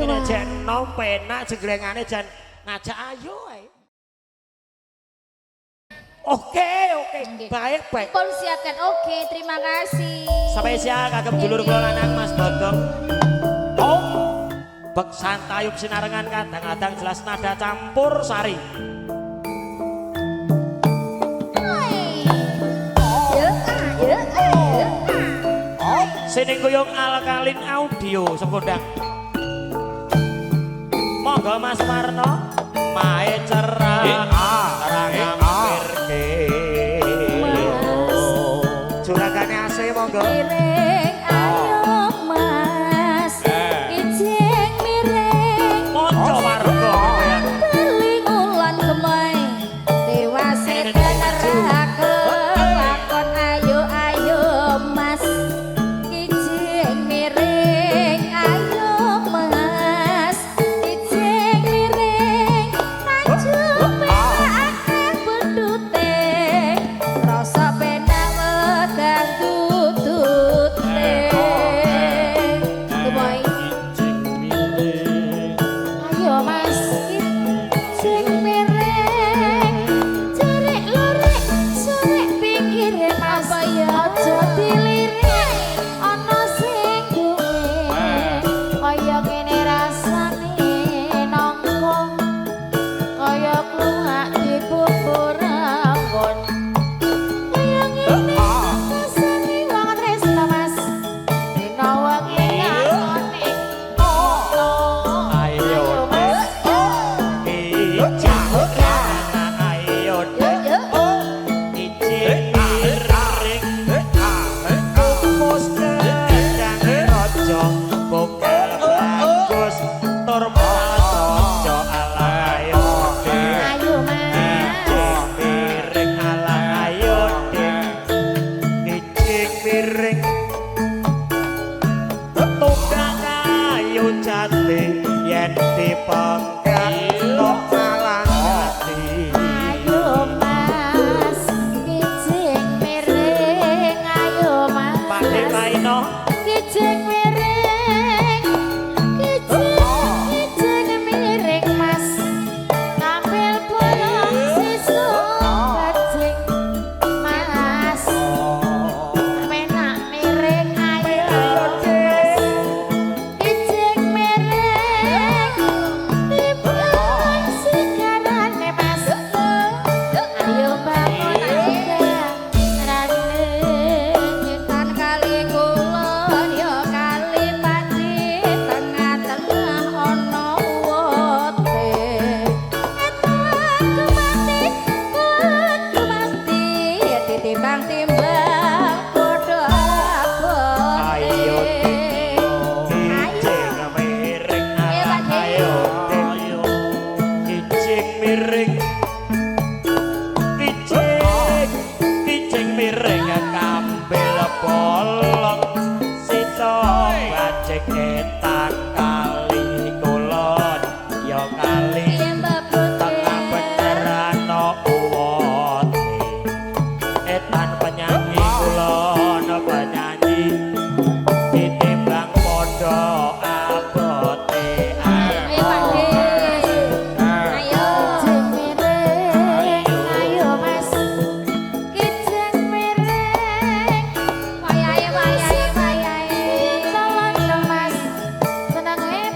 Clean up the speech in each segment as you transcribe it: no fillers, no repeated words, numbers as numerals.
ngene jan nom penak jenglengane jan ngajak ayo ae. Oke. Baik. Pun siapkan oke, terima kasih. Spesial kagem dulur kula lanang Mas Bodong. Bek santayup sinarengan kadang-kadang jelas nada campur sari. Sining kuyung alkalin audio sekondang. Monggo Mas Marno mae cerah terang ngampirke. Juragane AC monggo. Miring ayo Mas. Ijing miring. Monco warga ya. Teling ulan gemai. Dewase tenerake lakon ayo Mas. Ijing miring ayo Mas. Ijing miring maju penak bedute. Rasa penak wedang tutute. Gemoy. Ayo Mas, ijing miring. Cerik lurik, sorek pinggire Mas. Aja dilirik, ana sing duwe. Kaya ngene rasane nongkong. Kaya kluwak di bubur ambon. Kaya ngene rasane wong tresno Mas. Dina wengi ngakoni. Ayo Mas. ijing ayo ijing miring kukus gedang raja bokel bagus tur masojo ala ayo Ayo Mas. miring ala ayo ijing miring tukang ayo jati yen dipenggal tok malang ati. Ayo Mas, ijing miring. Ayo Mas. Pak Dekaino Ijing miring, ijing miring Mas. Ngambil bolong sisu bajing Mas. Penak miring ayo Mas. Ijing miring, dibuang sigarane Mas. Ayo bangun aja, ranengan kali kulon yo kali pati tengah-tengah ono wote. Kemati, ditimbang-timbang podo abote. Ayo ijing miring ala ayo ijing miring ijing miring kambil bolong sisa bajing etan kali kulon yo kali tengah bener ana uwote etan penyanyi kulon penyanyi ditimbang podo abote. Ayo Mas, ijing miring. Wayahe, tolong dong Mas. Senenge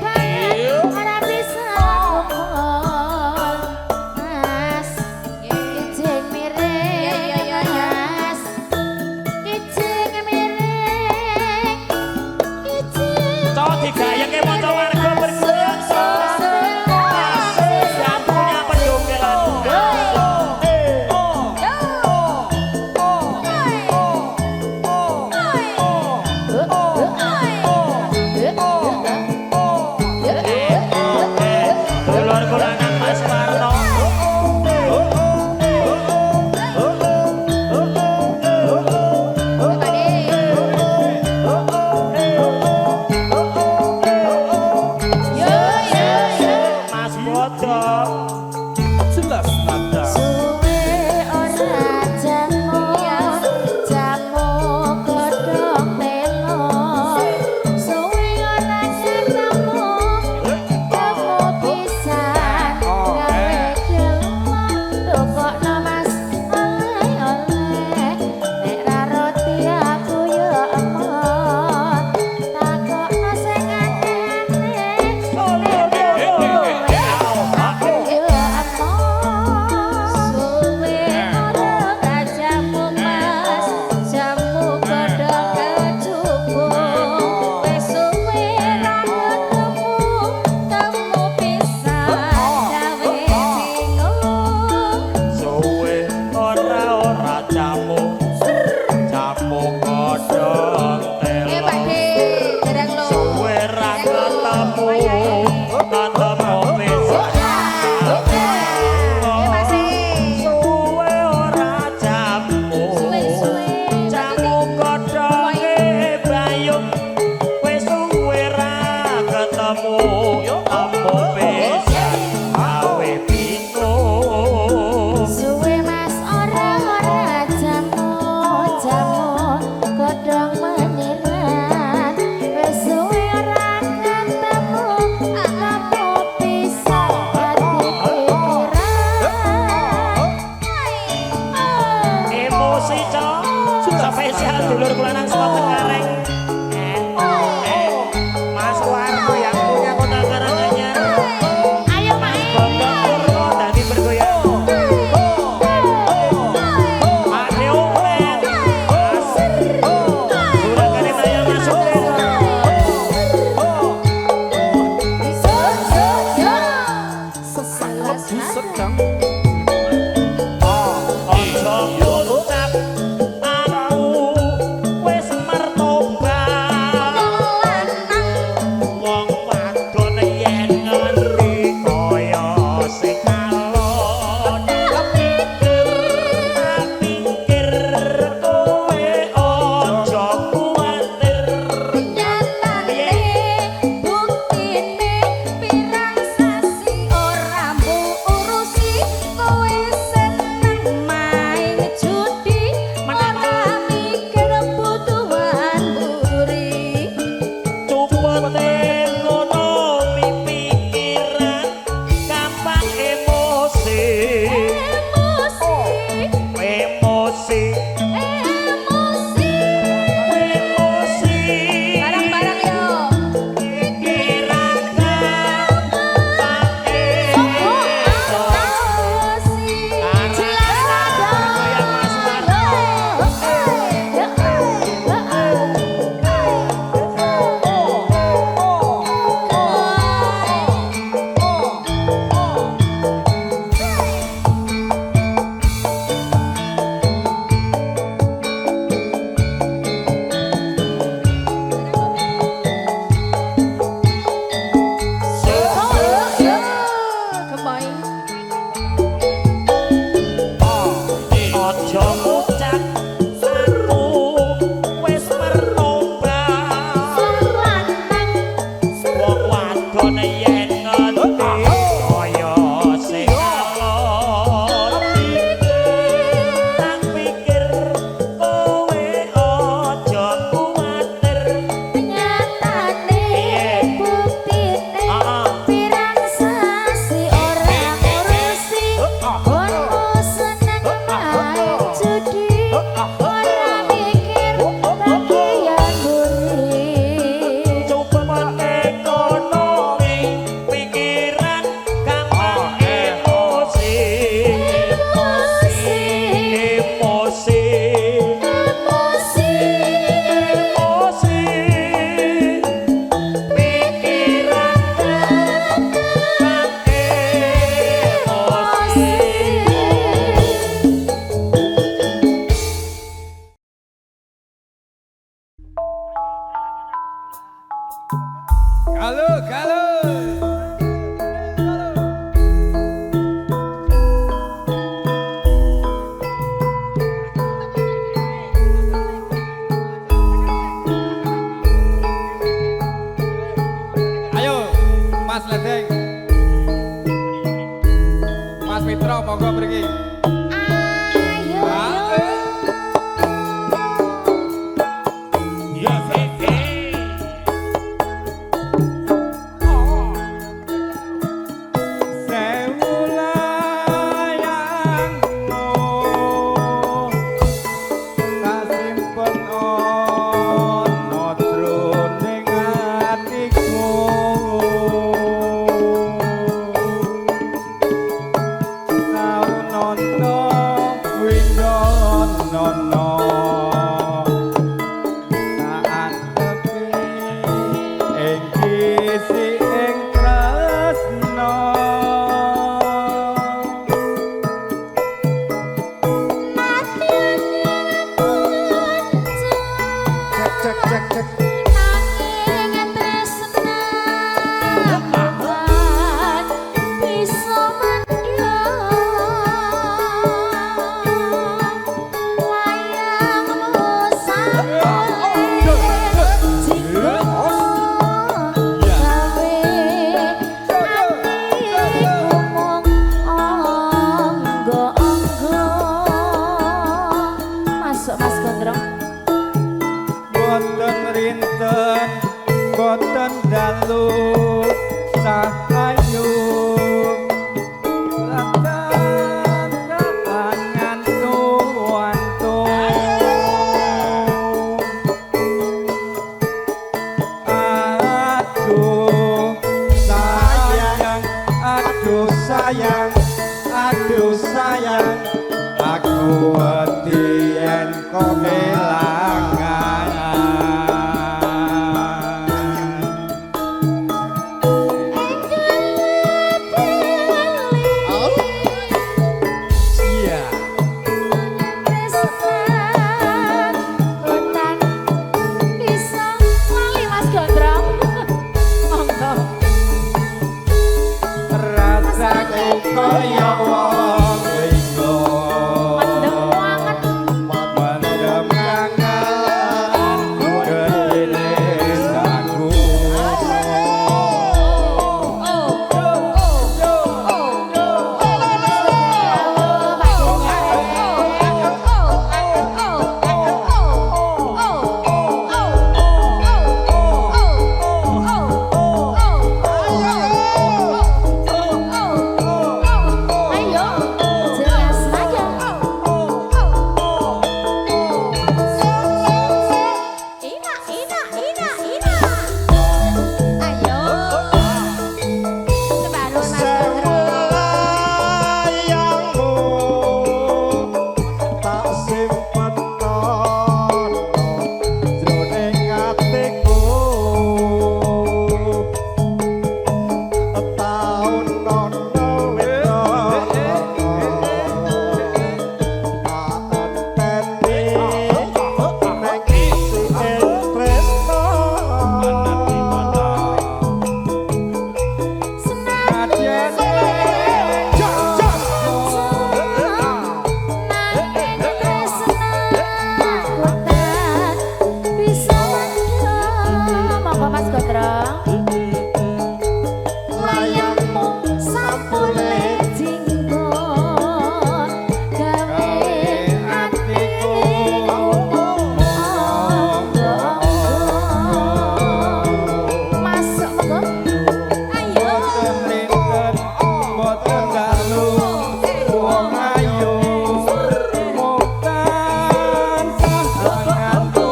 Galuh, galuh. Ayo, Mas Ledeng. Mas Fitro, monggo mriki. Ayo. Aduh sayang, aku wedi yen kok kelangan. Iya. Bisa lali Mas Gondrong. Monggo. Rasaku kaya wong liya. Mendem banget. Mendem kangen gerilis aku. Ayo, jelas saja. Ina. Ayo. Sebaru Mas Gondrong. Sayangmu tak simpen jroning atiku. Taun nono Mas Gondrong. Layangmu sampune jinggon gawe atiku monggo. Masuk monggo. Ayo. boten dalu wong ayu mutan sanganku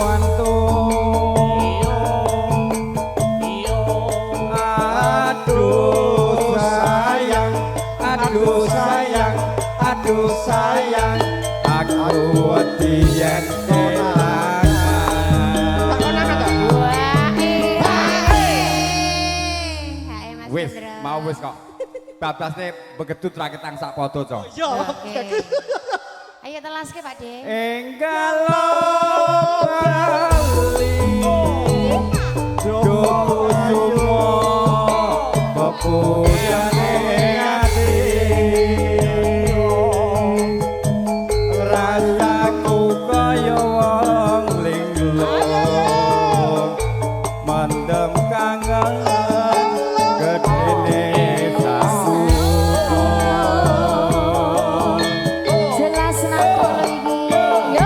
wantu. Aduh sayang, aku wedi yen kelangan. Wis, mau wis kok. Bablasne begedut raketang sak padha, Cong. Oke. Ayo telaske Pak De. Enggal bali Jelas nang kono iki. Yo.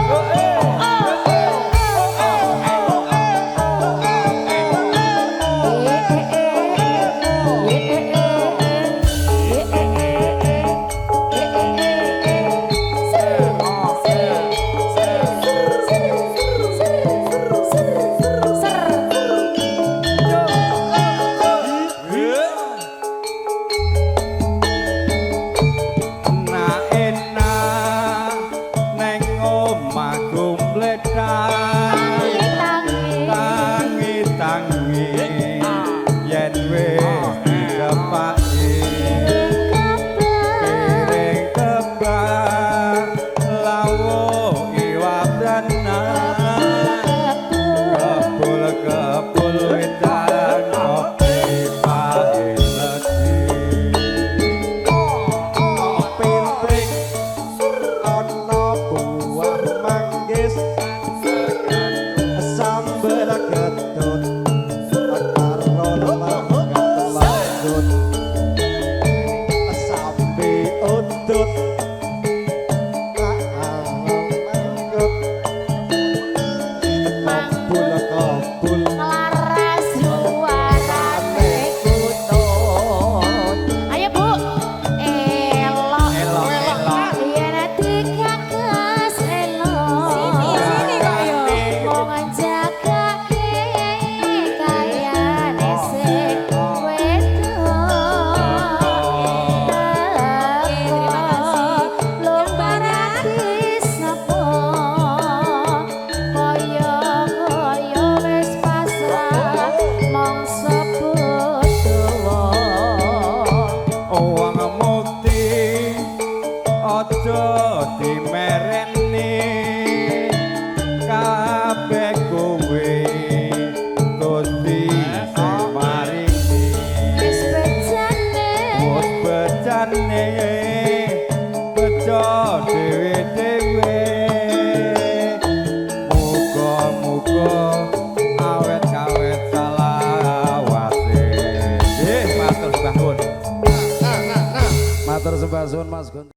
Suwun Mas Gun.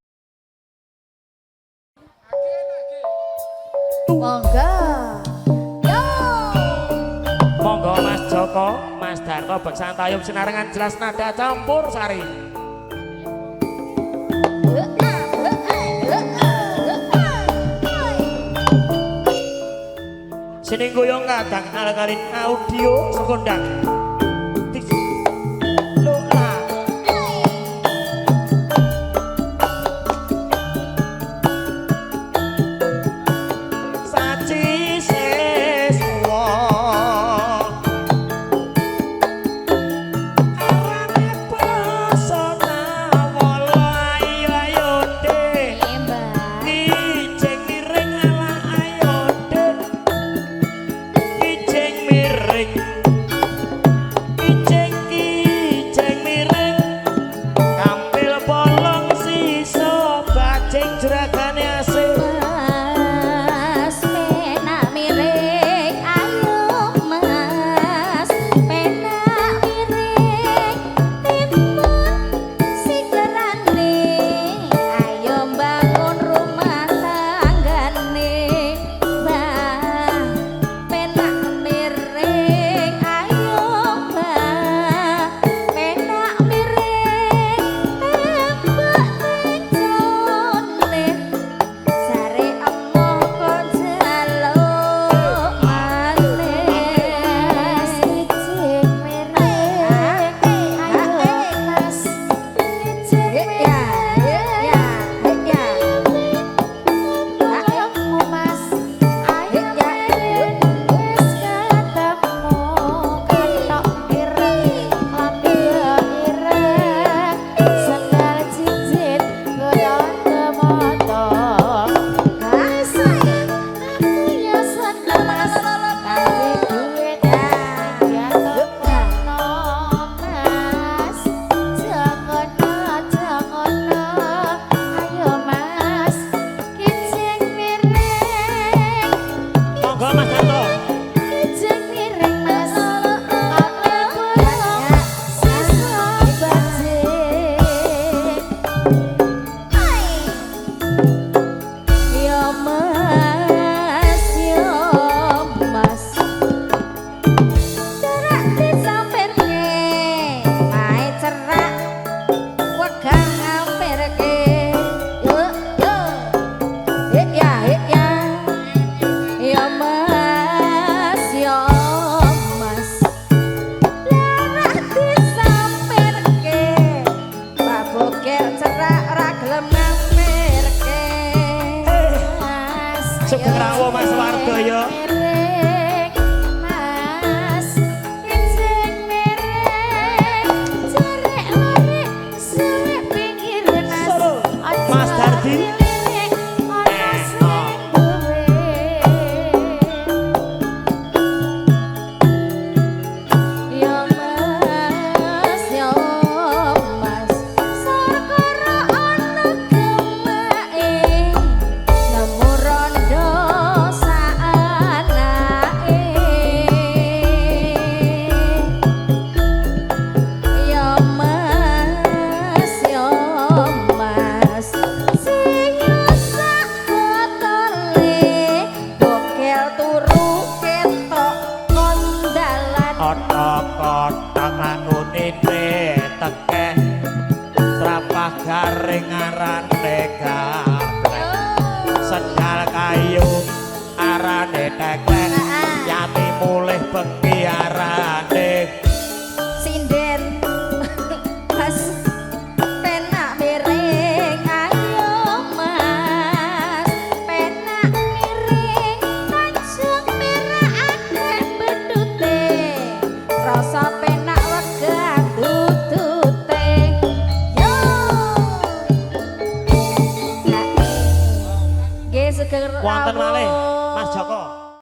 Monggo. Yo. Monggo Mas Joko, Mas Darto beksan tayub sinarengan jelas nada campur sari. Sini goyong kadang alkalin audio sekondang. tak lakoni tekeh trapah garing arane gablek sendal kayu arane teklek yati mulih bengi arane sinden pas penak miring ayo mas penak miring tanjung merah akeh bedute rasa penak wegah tutute yo nggih seger wonten malih rawuh. Mas Joko